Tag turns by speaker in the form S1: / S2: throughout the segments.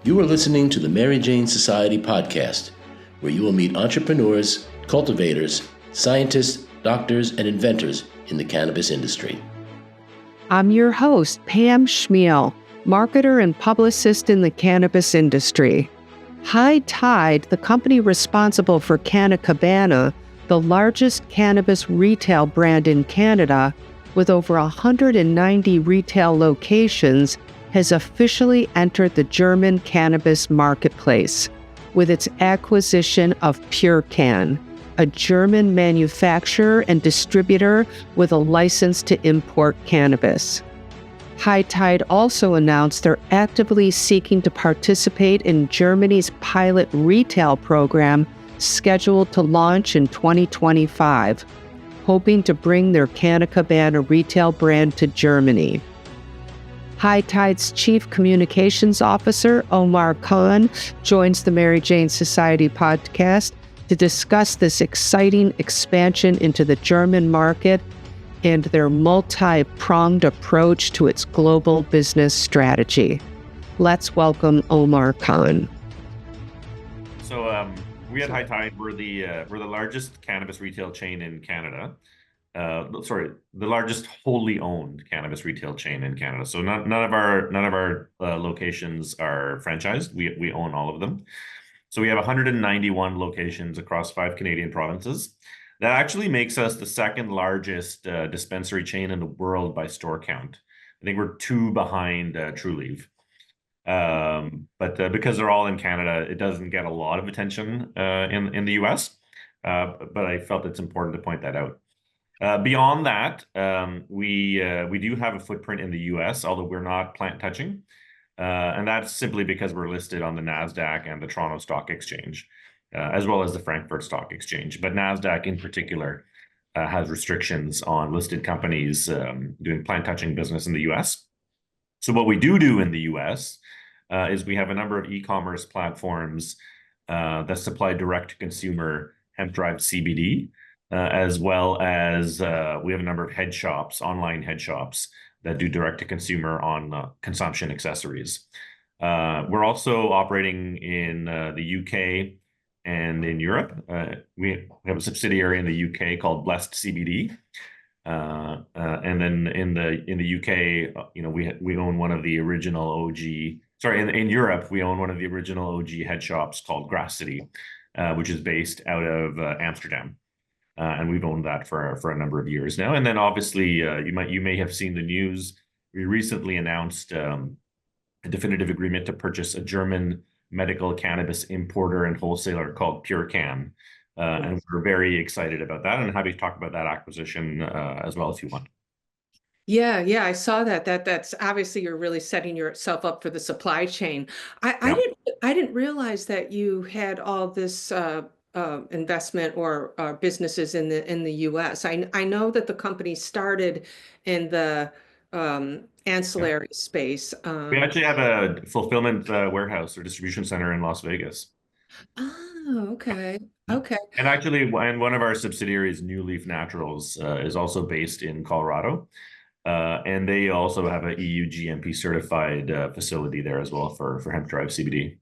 S1: You are listening to the Mary Jane Society podcast, where you will meet entrepreneurs, cultivators, scientists, doctors, and inventors in the cannabis industry.
S2: I'm your host, Pam Schmiel, marketer and publicist in the cannabis industry. High Tide, the company responsible for Canna Cabana, the largest cannabis retail brand in Canada, with over 190 retail locations, has officially entered the German cannabis marketplace with its acquisition of PureCan, a German manufacturer and distributor with a license to import cannabis. High Tide also announced they're actively seeking to participate in Germany's pilot retail program scheduled to launch in 2025, hoping to bring their Canna Cabana retail brand to Germany. High Tide's Chief Communications Officer, Omar Khan, joins the Mary Jane Society podcast to discuss this exciting expansion into the German market and their multi-pronged approach to its global business strategy. Let's welcome Omar Khan.
S3: So we at High Tide, we're the largest cannabis retail chain in Canada. The largest wholly owned cannabis retail chain in Canada. So none of our locations are franchised. We own all of them. So we have 191 locations across 5 Canadian provinces. That actually makes us the second largest dispensary chain in the world by store count. I think we're 2 behind Trulieve. But because they're all in Canada, it doesn't get a lot of attention in the US. But I felt it's important to point that out. Beyond that, we do have a footprint in the US, although we're not plant touching. And that's simply because we're listed on the NASDAQ and the Toronto Stock Exchange, as well as the Frankfurt Stock Exchange. But NASDAQ in particular has restrictions on listed companies doing plant touching business in the US. So what we do in the US is we have a number of e-commerce platforms that supply direct-to-consumer hemp-derived CBD, as well as we have a number of head shops, online head shops, that do direct-to-consumer on consumption accessories. We're also operating in the UK and in Europe. We have a subsidiary in the UK called Blessed CBD. And then in the UK, we own one of the original OG. Sorry, in Europe, we own one of the original OG head shops called Grass City, which is based out of Amsterdam. And we've owned that for a number of years now. And then obviously, you may have seen the news. We recently announced a definitive agreement to purchase a German medical cannabis importer and wholesaler called PureCan. And we're very excited about that, and happy to talk about that acquisition as well if you want.
S2: Yeah, I saw that. That's obviously you're really setting yourself up for the supply chain. I didn't realize that you had all this investment or businesses in the U.S. I know that the company started in the ancillary space.
S3: We actually have a fulfillment warehouse or distribution center in Las Vegas.
S2: Oh, okay. Okay.
S3: And actually, one of our subsidiaries, New Leaf Naturals, is also based in Colorado. And they also have a EU GMP certified facility there as well for hemp-derived CBD.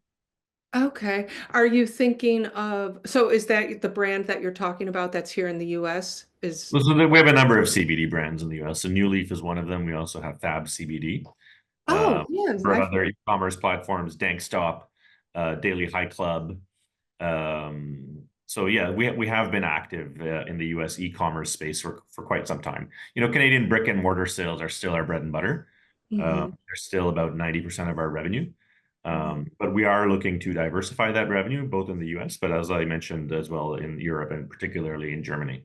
S2: Okay. Are you thinking of, so is that the brand that you're talking about that's here in the US?
S3: So we have a number of CBD brands in the US. So New Leaf is one of them. We also have Fab CBD. For other e-commerce platforms, Dankstop, Daily High Club. So yeah, we have been active in the US e-commerce space for quite some time. Canadian brick and mortar sales are still our bread and butter. They're still about 90% of our revenue. But we are looking to diversify that revenue, both in the US, but as I mentioned as well in Europe and particularly in Germany.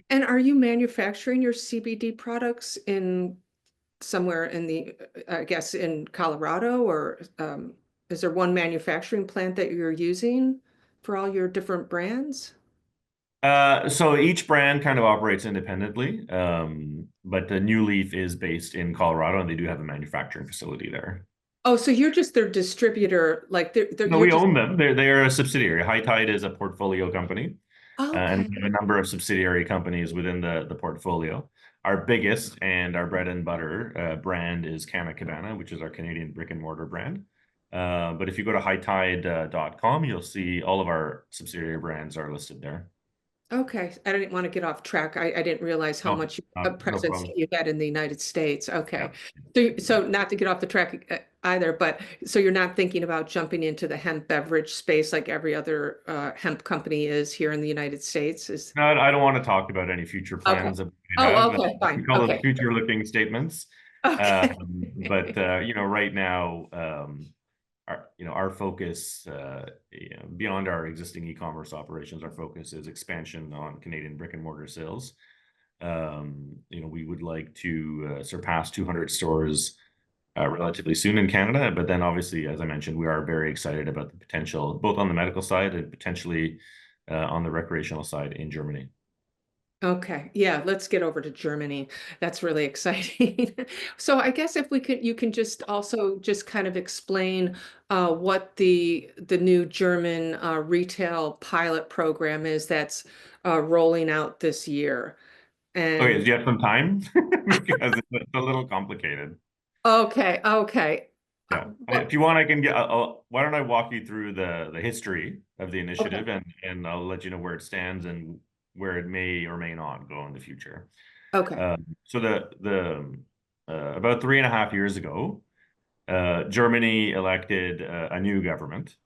S2: And are you manufacturing your CBD products in somewhere in I guess in Colorado, or is there one manufacturing plant that you're using for all your different brands?
S3: So each brand kind of operates independently, but the New Leaf is based in Colorado, and they do have a manufacturing facility there.
S2: Oh, so you're just their distributor, like
S3: No, we own them. They're a subsidiary. High Tide is a portfolio company,
S2: okay.
S3: And we have a number of subsidiary companies within the portfolio. Our biggest and our bread and butter brand is Canna Cabana, which is our Canadian brick and mortar brand. But if you go to hightide.com, you'll see all of our subsidiary brands are listed there.
S2: Okay, I didn't want to get off track. I didn't realize how
S3: No,
S2: much a
S3: no
S2: presence
S3: problem.
S2: you had in the United States. Okay.
S3: Yeah.
S2: So not to get off the track either, but so you're not thinking about jumping into the hemp beverage space like every other hemp company is here in the United States?
S3: No, I don't want to talk about any future
S2: Okay.
S3: plans that we
S2: Oh,
S3: have.
S2: okay,
S3: We
S2: fine.
S3: call those
S2: Okay.
S3: future-looking statements.
S2: Okay.
S3: But right now, our focus, beyond our existing e-commerce operations, our focus is expansion on Canadian brick and mortar sales. We would like to surpass 200 stores relatively soon in Canada, but then obviously, as I mentioned, we are very excited about the potential, both on the medical side and potentially on the recreational side in Germany.
S2: Okay. Yeah, let's get over to Germany. That's really exciting. So I guess if we could, you can just also just kind of explain what the new German retail pilot program is that's rolling out this year.
S3: Okay, do
S2: And
S3: you have some time? Because it's a little complicated.
S2: okay, okay.
S3: Yeah.
S2: What?
S3: If you want, I can get, why don't I walk you through the history of the
S2: Okay.
S3: initiative, and I'll let you know where it stands and where it may or may not go in the future.
S2: Okay.
S3: So about 3.5 years ago, Germany elected a new government,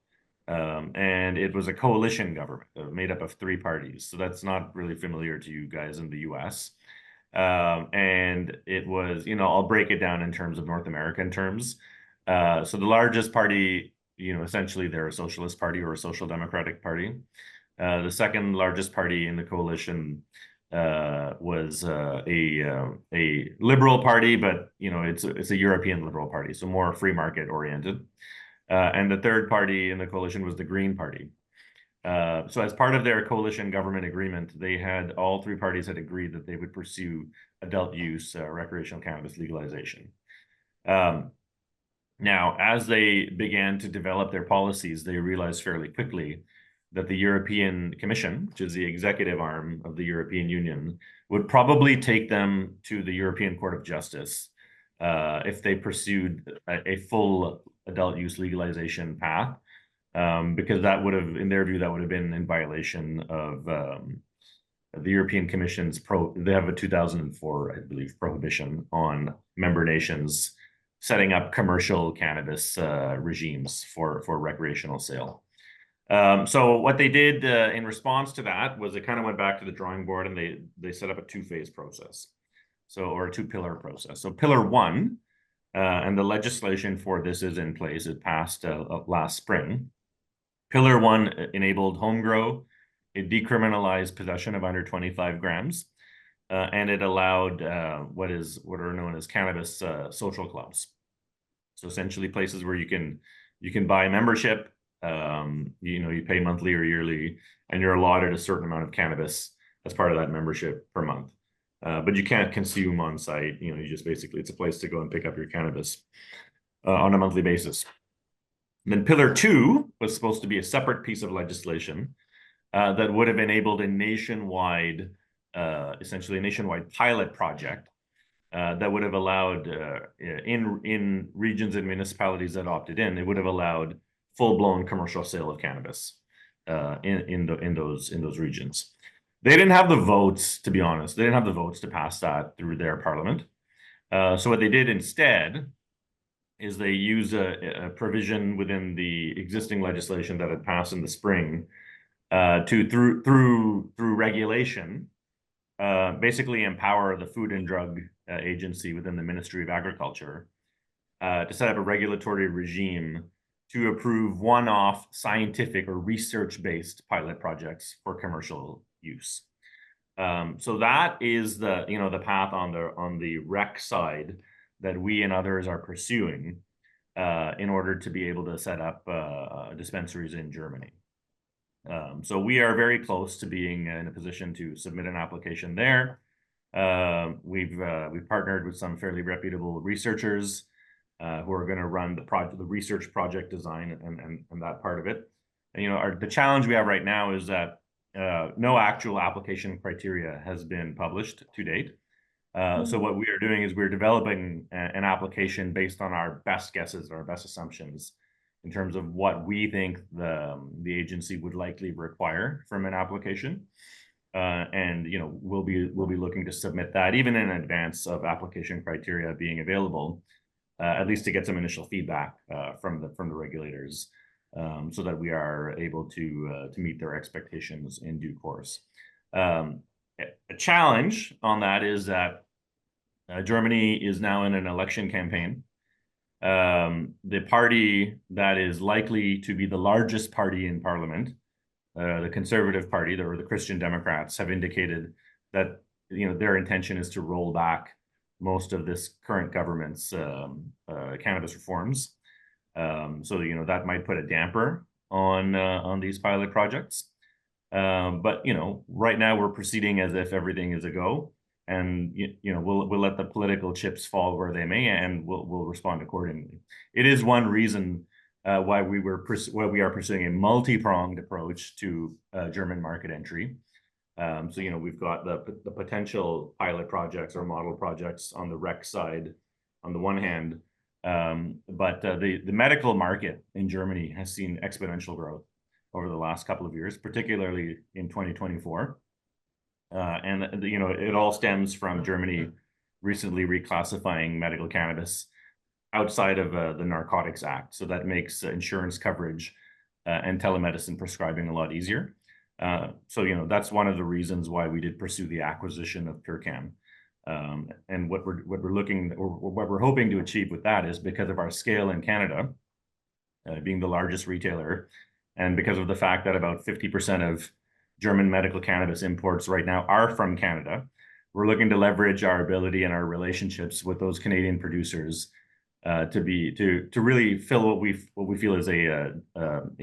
S3: and it was a coalition government made up of three parties. So that's not really familiar to you guys in the US. And it was, I'll break it down in terms of North American terms. So the largest party, essentially they're a socialist party or a social democratic party. The second largest party in the coalition was a liberal party, but it's a European liberal party, so more free market oriented. And the third party in the coalition was the Green Party. So as part of their coalition government agreement, all three parties had agreed that they would pursue adult use recreational cannabis legalization. Now, as they began to develop their policies, they realized fairly quickly that the European Commission, which is the executive arm of the European Union, would probably take them to the European Court of Justice if they pursued a full adult use legalization path, because that would have, in their view, that would have been in violation of the European Commission's they have a 2004, I believe, prohibition on member nations setting up commercial cannabis regimes for recreational sale. So what they did in response to that was they kind of went back to the drawing board, and they set up a two-phase process, or a two-pillar process. So pillar one, and the legislation for this is in place. It passed last spring. Pillar one enabled home grow. It decriminalized possession of under 25 grams. And it allowed what are known as cannabis social clubs. So essentially places where you can buy a membership, you pay monthly or yearly, and you're allotted a certain amount of cannabis as part of that membership per month. But you can't consume on site. You just basically, it's a place to go and pick up your cannabis on a monthly basis. And then pillar two was supposed to be a separate piece of legislation that would have enabled essentially a nationwide pilot project that would have allowed in regions and municipalities that opted in, it would have allowed full-blown commercial sale of cannabis in those regions. They didn't have the votes, to be honest. They didn't have the votes to pass that through their parliament. So what they did instead is they use a provision within the existing legislation that had passed in the spring through regulation, basically empower the Food and Drug Agency within the Ministry of Agriculture to set up a regulatory regime to approve one-off scientific or research-based pilot projects for commercial use. So that is the path on the rec side that we and others are pursuing in order to be able to set up dispensaries in Germany. So we are very close to being in a position to submit an application there. We've partnered with some fairly reputable researchers who are going to run the research project design and that part of it. And the challenge we have right now is that no actual application criteria has been published to date. So what we are doing is we're developing an application based on our best guesses, our best assumptions, in terms of what we think the agency would likely require from an application. And we'll be looking to submit that even in advance of application criteria being available, at least to get some initial feedback from the regulators, so that we are able to meet their expectations in due course. A challenge on that is that Germany is now in an election campaign. The party that is likely to be the largest party in parliament, the Conservative Party, or the Christian Democrats, have indicated that their intention is to roll back most of this current government's cannabis reforms. So that might put a damper on these pilot projects. But right now we're proceeding as if everything is a go, and we'll let the political chips fall where they may, and we'll respond accordingly. It is one reason why we are pursuing a multi-pronged approach to German market entry. So we've got the potential pilot projects or model projects on the rec side on the one hand, but the medical market in Germany has seen exponential growth over the last couple of years, particularly in 2024. And it all stems from Germany recently reclassifying medical cannabis outside of the Narcotics Act. So that makes insurance coverage and telemedicine prescribing a lot easier. So that's one of the reasons why we did pursue the acquisition of PureCan. And what we're hoping to achieve with that is, because of our scale in Canada, being the largest retailer, and because of the fact that about 50% of German medical cannabis imports right now are from Canada, we're looking to leverage our ability and our relationships with those Canadian producers to really fill what we feel is a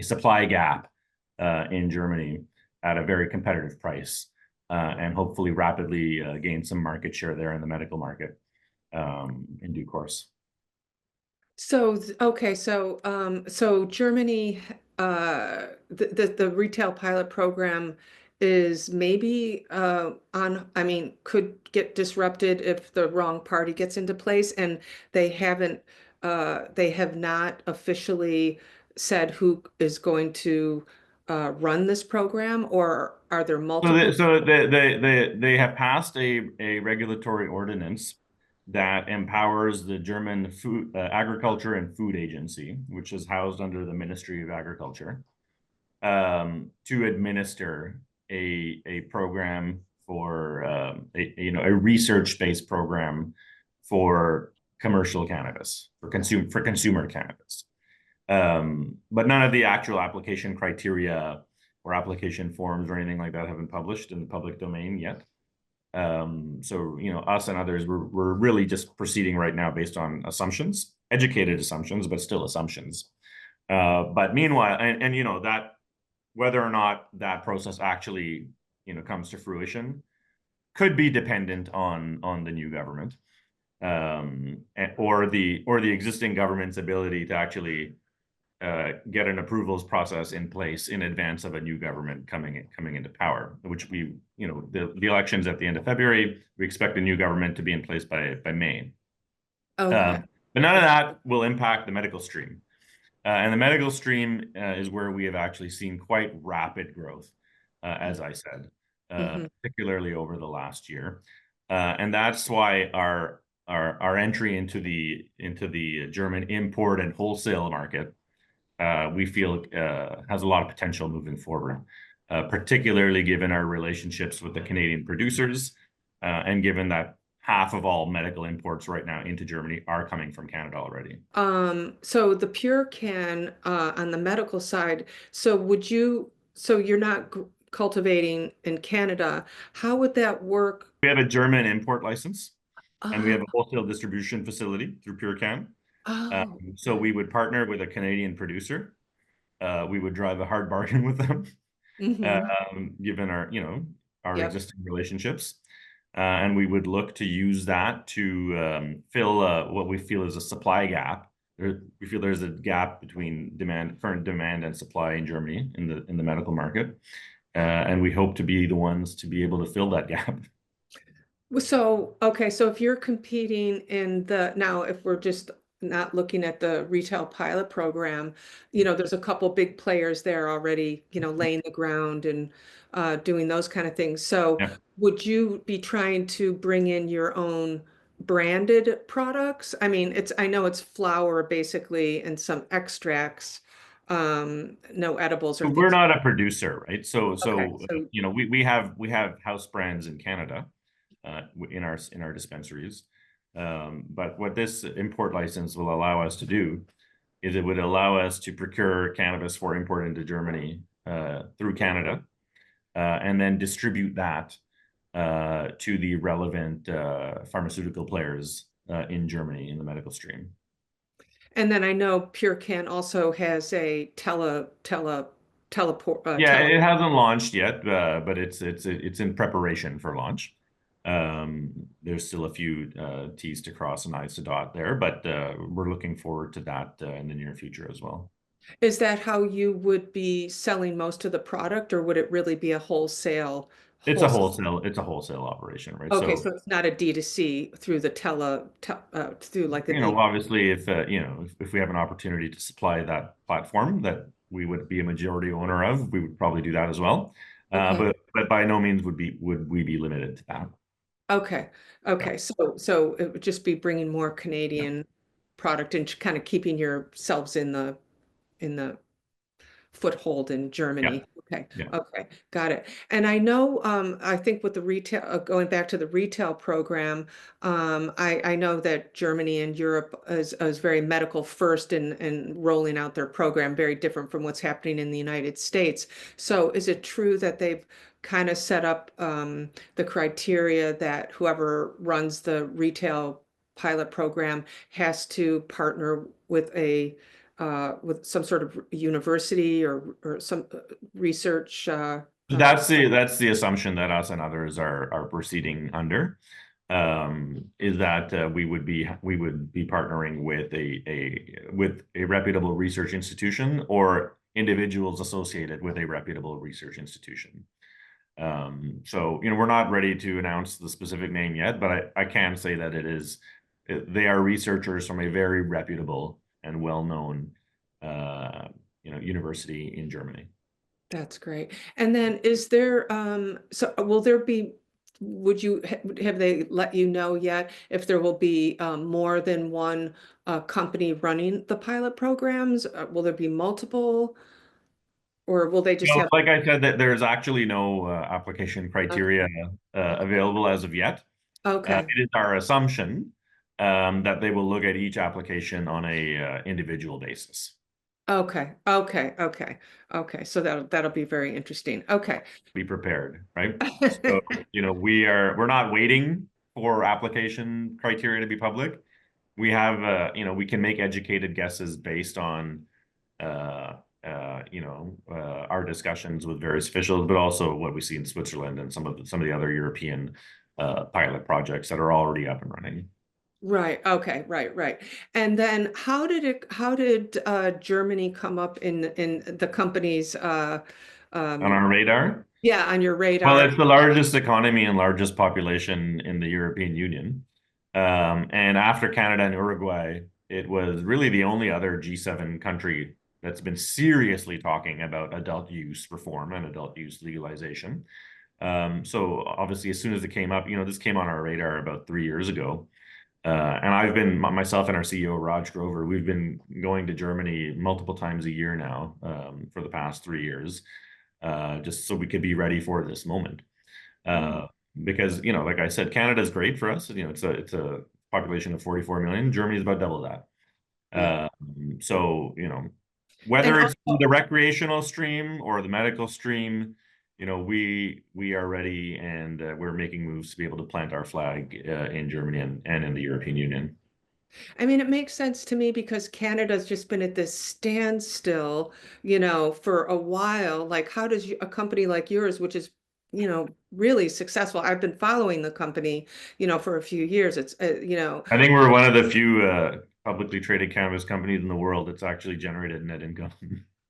S3: supply gap in Germany at a very competitive price, and hopefully rapidly gain some market share there in the medical market in due course.
S2: So, okay, so Germany, the retail pilot program is maybe could get disrupted if the wrong party gets into place, and they have not officially said who is going to run this program, or are there multiple?
S3: So they have passed a regulatory ordinance that empowers the German Agriculture and Food Agency, which is housed under the Ministry of Agriculture, to administer a program for a research-based program for commercial cannabis, for consumer cannabis. But none of the actual application criteria or application forms or anything like that have been published in the public domain yet. So us and others, we're really just proceeding right now based on assumptions, educated assumptions, but still assumptions. But meanwhile, and that whether or not that process actually comes to fruition could be dependent on the new government, or the existing government's ability to actually get an approvals process in place in advance of a new government coming into power, which the elections at the end of February, we expect the new government to be in place by May.
S2: Okay.
S3: But none of that will impact the medical stream. And the medical stream is where we have actually seen quite rapid growth, as I said, particularly over the last year. And that's why our entry into the German import and wholesale market, we feel has a lot of potential moving forward, particularly given our relationships with the Canadian producers, and given that half of all medical imports right now into Germany are coming from Canada already.
S2: So the PureCan on the medical side, so you're not cultivating in Canada. How would that work?
S3: We have a German import license, and we have a wholesale distribution facility through PureCan. So we would partner with a Canadian producer. We would drive a hard bargain with them, given our existing relationships. And we would look to use that to fill what we feel is a supply gap. We feel there's a gap between current demand and supply in Germany in the medical market, and we hope to be the ones to be able to fill that gap.
S2: So, okay, so if you're competing now if we're just not looking at the retail pilot program, there's a couple big players there already, laying the ground and doing those kind of things. So
S3: Yeah.
S2: would you be trying to bring in your own branded products? I mean, I know it's flour basically and some extracts, no edibles or
S3: So we're
S2: things.
S3: not a producer, right?
S2: Okay, so
S3: we have house brands in Canada, in our dispensaries. But what this import license will allow us to do is it would allow us to procure cannabis for import into Germany through Canada, and then distribute that to the relevant pharmaceutical players in Germany in the medical stream.
S2: and then I know Pure Can also has a teleport
S3: Yeah, it hasn't launched yet, but it's in preparation for launch. There's still a few T's to cross and I's to dot there, but we're looking forward to that in the near future as well.
S2: Is that how you would be selling most of the product, or would it really be a
S3: It's a wholesale operation, right?
S2: Okay,
S3: So,
S2: so it's not a D2C through the through like the D.
S3: obviously, if we have an opportunity to supply that platform that we would be a majority owner of, we would probably do that as well.
S2: Okay.
S3: But by no means would we be limited to that.
S2: Okay.
S3: Yeah.
S2: Okay. So it would just be bringing more
S3: Yeah.
S2: Canadian product and kind of keeping yourselves in the foothold in
S3: Yeah.
S2: Germany. Okay.
S3: Yeah.
S2: Okay. Got it. And I know, I think with the retail, going back to the retail program, I know that Germany and Europe is very medical first in rolling out their program, very different from what's happening in the United States. So is it true that they've kind of set up the criteria that whoever runs the retail pilot program has to partner with some sort of university or some research.
S3: That's the assumption that us and others are proceeding under, is that we would be partnering with a reputable research institution or individuals associated with a reputable research institution. So we're not ready to announce the specific name yet, but I can say that they are researchers from a very reputable and well-known university in Germany.
S2: That's great. And then is there, so will there be, have they let you know yet if there will be more than one company running the pilot programs? Will there be multiple? Or will they just have?
S3: Like I said, that there's actually no application criteria available as of yet.
S2: Okay.
S3: It is our assumption that they will look at each application on a individual basis.
S2: Okay. Okay. Okay. Okay. So that'll be very interesting. Okay.
S3: Be prepared, right? So, we're not waiting for application criteria to be public. We have, we can make educated guesses based on, our discussions with various officials, but also what we see in Switzerland and some of the other European pilot projects that are already up and running.
S2: Right. Okay. Right. Right. And then how did Germany come up in the company's
S3: On our radar?
S2: yeah, on your
S3: Well,
S2: radar?
S3: it's the largest economy and largest population in the European Union. And after Canada and Uruguay, it was really the only other G7 country that's been seriously talking about adult use reform and adult use legalization. So obviously, as soon as it came up, this came on our radar about 3 years ago. And I've been, myself and our CEO, Raj Grover, we've been going to Germany multiple times a year now for the past 3 years, just so we could be ready for this moment. Because, like I said, Canada is great for us. It's a population of 44 million. Germany is about double that.
S2: Yeah.
S3: So,
S2: And
S3: whether it's
S2: also,
S3: the recreational stream or the medical stream, we are ready, and we're making moves to be able to plant our flag in Germany and in the European Union.
S2: I mean, it makes sense to me because Canada's just been at this standstill, for a while. Like, how does a company like yours, which is, really successful? I've been following the company, for a few years. It's,
S3: I think we're one of the few publicly traded cannabis companies in the world that's actually generated net income.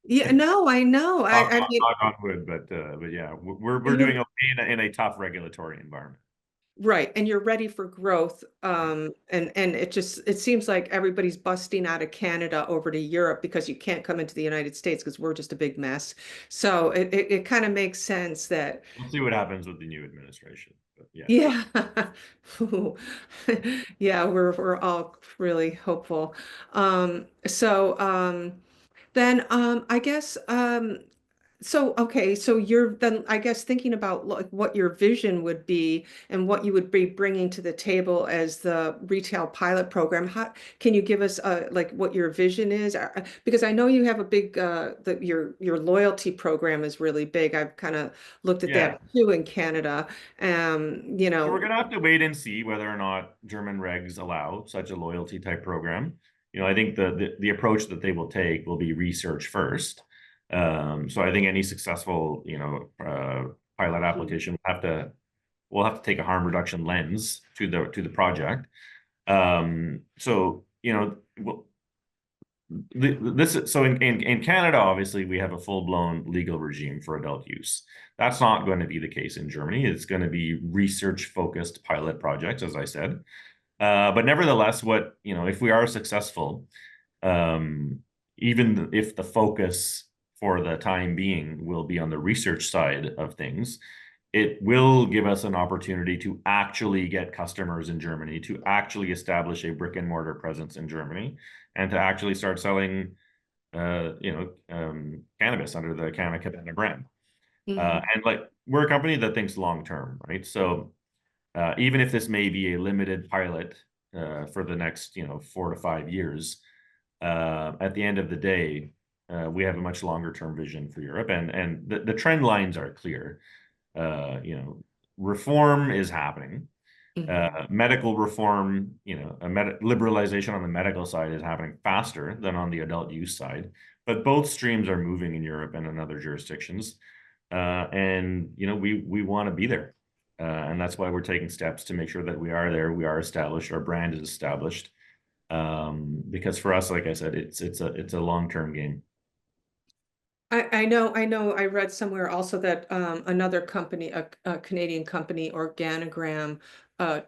S2: yeah, no, I know. I mean,
S3: Knock on wood, but yeah, we're
S2: you
S3: doing okay in a tough regulatory environment.
S2: Right, and you're ready for growth. And it seems like everybody's busting out of Canada over to Europe because you can't come into the United States because we're just a big mess. So it kind of makes sense that,
S3: We'll see what happens with the new administration. But yeah.
S2: yeah. Yeah, we're all really hopeful. Then I guess so, okay, so you're then, I guess, thinking about like what your vision would be and what you would be bringing to the table as the retail pilot program. How can you give us like what your vision is? Because I know you have a big your loyalty program is really big. I've kind of looked at
S3: Yeah.
S2: that too in Canada.
S3: So we're gonna have to wait and see whether or not German regs allow such a loyalty type program. I think the approach that they will take will be research first. So I think any successful, pilot application will have to take a harm reduction lens to the project. So in Canada, obviously, we have a full-blown legal regime for adult use. That's not going to be the case in Germany. It's going to be research-focused pilot projects, as I said. But nevertheless, if we are successful, even if the focus for the time being will be on the research side of things, it will give us an opportunity to actually get customers in Germany, to actually establish a brick and mortar presence in Germany, and to actually start selling, cannabis under the Canna Cabana brand.
S2: Mhm.
S3: And like we're a company that thinks long term, right? So even if this may be a limited pilot for the next 4 to 5 years, at the end of the day, we have a much longer term vision for Europe, and the trend lines are clear. Reform is happening.
S2: Mhm.
S3: Medical reform, liberalization on the medical side is happening faster than on the adult use side, but both streams are moving in Europe and in other jurisdictions. And we want to be there, and that's why we're taking steps to make sure that we are there, we are established, our brand is established. Because for us, like I said, it's a long-term game.
S2: I know. I read somewhere also that another company, a Canadian company, Organogram, uh,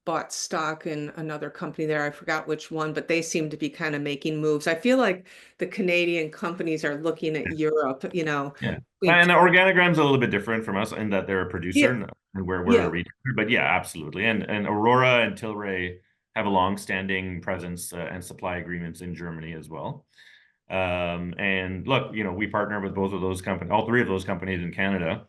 S2: bought stock in another company there. I forgot which one, but they seem to be kind of making moves. I feel like the Canadian companies are looking at Europe,
S3: Yeah.
S2: we-
S3: And the Organogram's a little bit different from us in that they're a producer
S2: yeah,
S3: and we're a
S2: yeah.
S3: retailer. But yeah, absolutely. And Aurora and Tilray have a long-standing presence and supply agreements in Germany as well. And look, we partner with both of those companies, all three of those companies in Canada.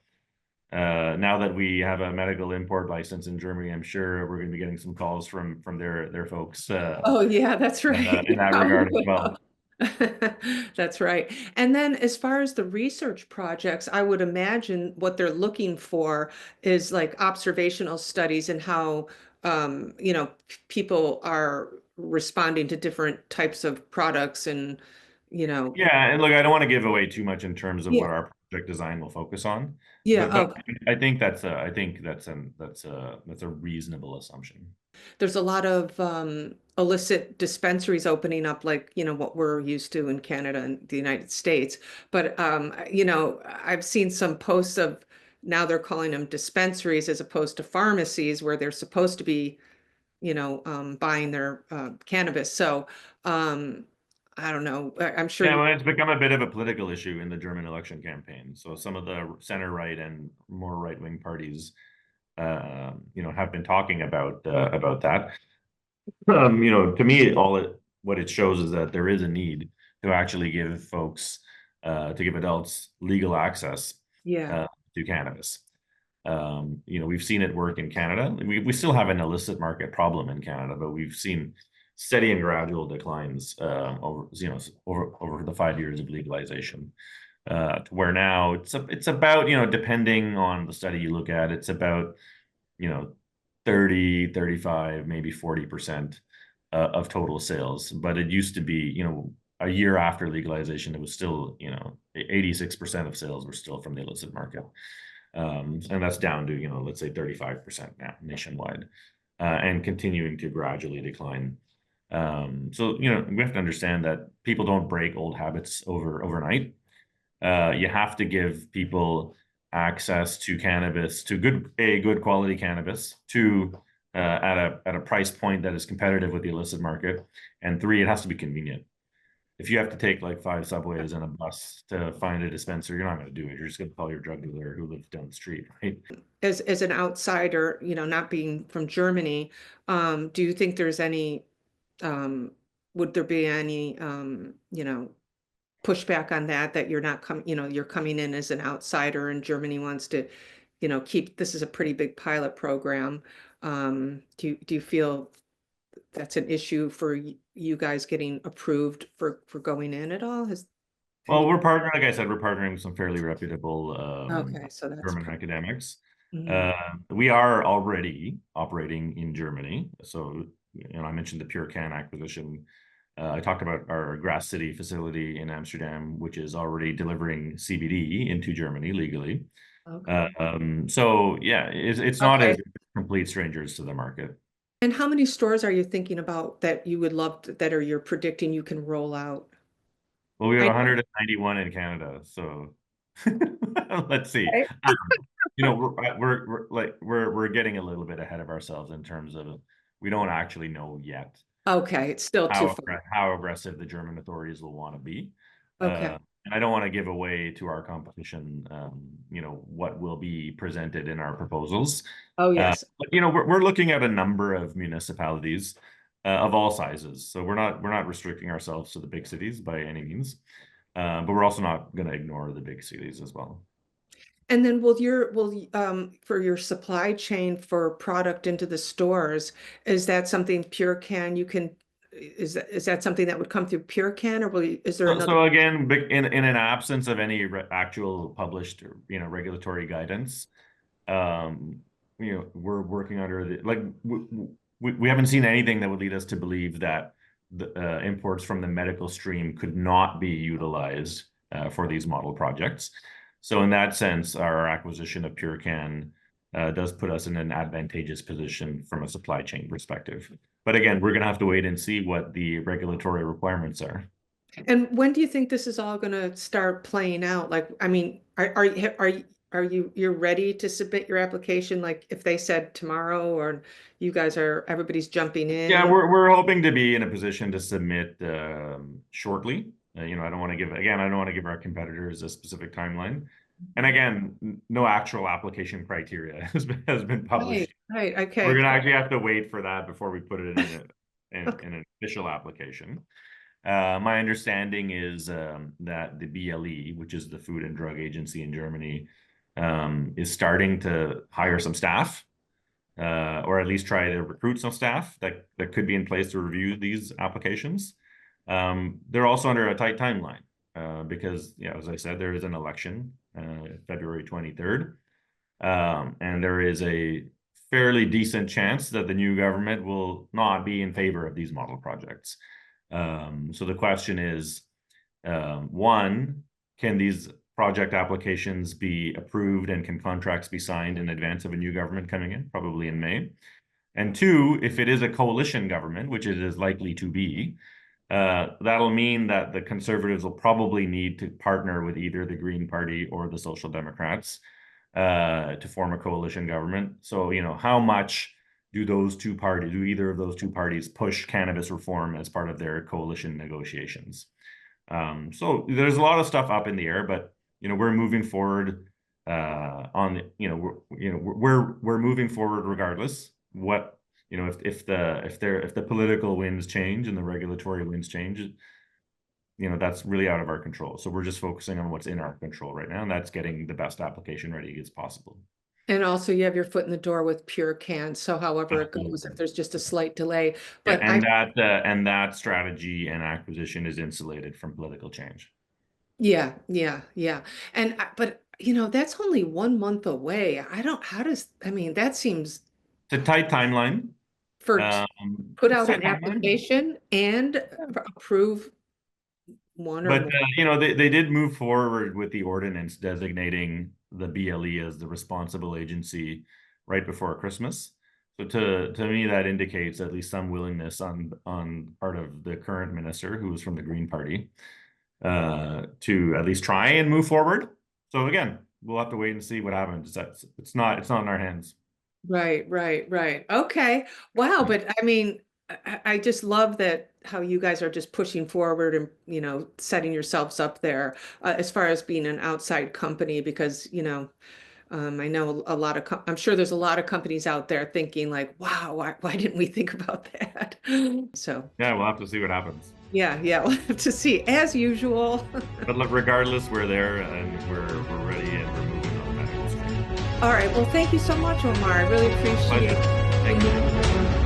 S3: Now that we have a medical import license in Germany, I'm sure we're going to be getting some calls from their folks
S2: Oh, yeah, that's right.
S3: in that regard as well.
S2: That's right. And then as far as the research projects, I would imagine what they're looking for is like observational studies and how people are responding to different types of products and you know
S3: Yeah, and look, I don't want to give away too much in terms of
S2: yeah,
S3: what our project design will focus on,
S2: yeah.
S3: but I think that's a reasonable assumption.
S2: There's a lot of illicit dispensaries opening up, like, what we're used to in Canada and the United States. But, I've seen some posts of now they're calling them dispensaries as opposed to pharmacies where they're supposed to be, buying their cannabis. So, I don't know. I'm sure
S3: Yeah,
S2: you,
S3: well, it's become a bit of a political issue in the German election campaign. So some of the center right and more right wing parties, have been talking about that. To me, what it shows is that there is a need to actually give folks, to give adults legal access
S2: yeah,
S3: to cannabis. We've seen it work in Canada. We still have an illicit market problem in Canada, but we've seen steady and gradual declines over the 5 years of legalization. To where now it's about, depending on the study you look at, it's about, you know, 30, 35, maybe 40% of total sales. But it used to be, a year after legalization, it was still, 86% of sales were still from the illicit market. And that's down to, let's say 35% now nationwide, and continuing to gradually decline. So, we have to understand that people don't break old habits overnight. You have to give people access to cannabis, to good quality cannabis, two, at a price point that is competitive with the illicit market, and three, it has to be convenient. If you have to take like 5 subways and a bus to find a dispenser, you're not going to do it. You're just going to call your drug dealer who lives down the street, right?
S2: As an outsider, not being from Germany, do you think there's any, would there be any, pushback on that you're not coming, you're coming in as an outsider and Germany wants to, keep, this is a pretty big pilot program. Do you feel that's an issue for you guys getting approved for going in at all?
S3: Well, we're partnering, like I said, we're partnering with some fairly reputable
S2: Okay, so that's
S3: German academics.
S2: Mhm.
S3: We are already operating in Germany. So, I mentioned the PureCan acquisition. I talked about our Grass City facility in Amsterdam, which is already delivering CBD into Germany legally.
S2: Okay.
S3: So yeah, it's not
S2: Okay.
S3: as complete strangers to the market.
S2: And how many stores are you thinking about that you would love that are you're predicting you can roll out?
S3: Well, we have
S2: I
S3: 191 in Canada, so let's see.
S2: Okay.
S3: We're getting a little bit ahead of ourselves in terms of we don't actually know yet
S2: Okay, it's still too far.
S3: how aggressive the German authorities will want to be.
S2: Okay.
S3: And I don't want to give away to our competition, what will be presented in our proposals.
S2: Oh, yes.
S3: But we're looking at a number of municipalities of all sizes. So we're not restricting ourselves to the big cities by any means, but we're also not going to ignore the big cities as well.
S2: And then for your supply chain for product into the stores, is that something PureCan is that something that would come through PureCan, or is there another?
S3: So again, in an absence of any actual published, regulatory guidance, we're working under we haven't seen anything that would lead us to believe that the imports from the medical stream could not be utilized for these model projects. So in that sense, our acquisition of PureCan does put us in an advantageous position from a supply chain perspective. But again, we're going to have to wait and see what the regulatory requirements are.
S2: And when do you think this is all going to start playing out? Like, I mean, you're ready to submit your application? Like, if they said tomorrow, or everybody's jumping in?
S3: Yeah, we're hoping to be in a position to submit shortly. I don't want to give our competitors a specific timeline. And again, no actual application criteria has been published.
S2: Right. Okay.
S3: We're gonna actually have to wait for that before we put it in an official application. My understanding is that the BLE, which is the Food and Drug Agency in Germany, is starting to hire some staff, or at least try to recruit some staff that could be in place to review these applications. They're also under a tight timeline because, as I said, there is an election February 23rd, and there is a fairly decent chance that the new government will not be in favor of these model projects. So the question is, one, can these project applications be approved and can contracts be signed in advance of a new government coming in, probably in May? And two, if it is a coalition government, which it is likely to be, that'll mean that the Conservatives will probably need to partner with either the Green Party or the Social Democrats to form a coalition government. So, how much do either of those two parties push cannabis reform as part of their coalition negotiations? So there's a lot of stuff up in the air, but we're moving forward we're moving forward regardless. What if the political winds change and the regulatory winds change, that's really out of our control. So we're just focusing on what's in our control right now, and that's getting the best application ready as possible.
S2: And also you have your foot in the door with PureCan. So however it goes, if there's just a slight delay, but
S3: and that strategy and acquisition is insulated from political change.
S2: Yeah. And but that's only 1 month away. That seems
S3: It's a tight timeline.
S2: for put out an
S3: timeline.
S2: application and approve one or
S3: But they did move forward with the ordinance designating the BLE as the responsible agency right before Christmas. So to me, that indicates at least some willingness on part of the current minister, who is from the Green Party, to at least try and move forward. So again, we'll have to wait and see what happens. It's not in our hands.
S2: Right, right, right. Okay. Wow. But I mean, I just love that how you guys are just pushing forward and, setting yourselves up there as far as being an outside company, because, I know a lot of, I'm sure there's a lot of companies out there thinking like, wow, why didn't we think about that? So,
S3: Yeah, we'll have to see what happens.
S2: yeah, we'll have to see as usual.
S3: But look, regardless, we're there and we're ready and we're moving on that industry.
S2: All right. Well, thank you so much, Omar. I really appreciate
S3: Pleasure.
S2: it.
S3: Thank you.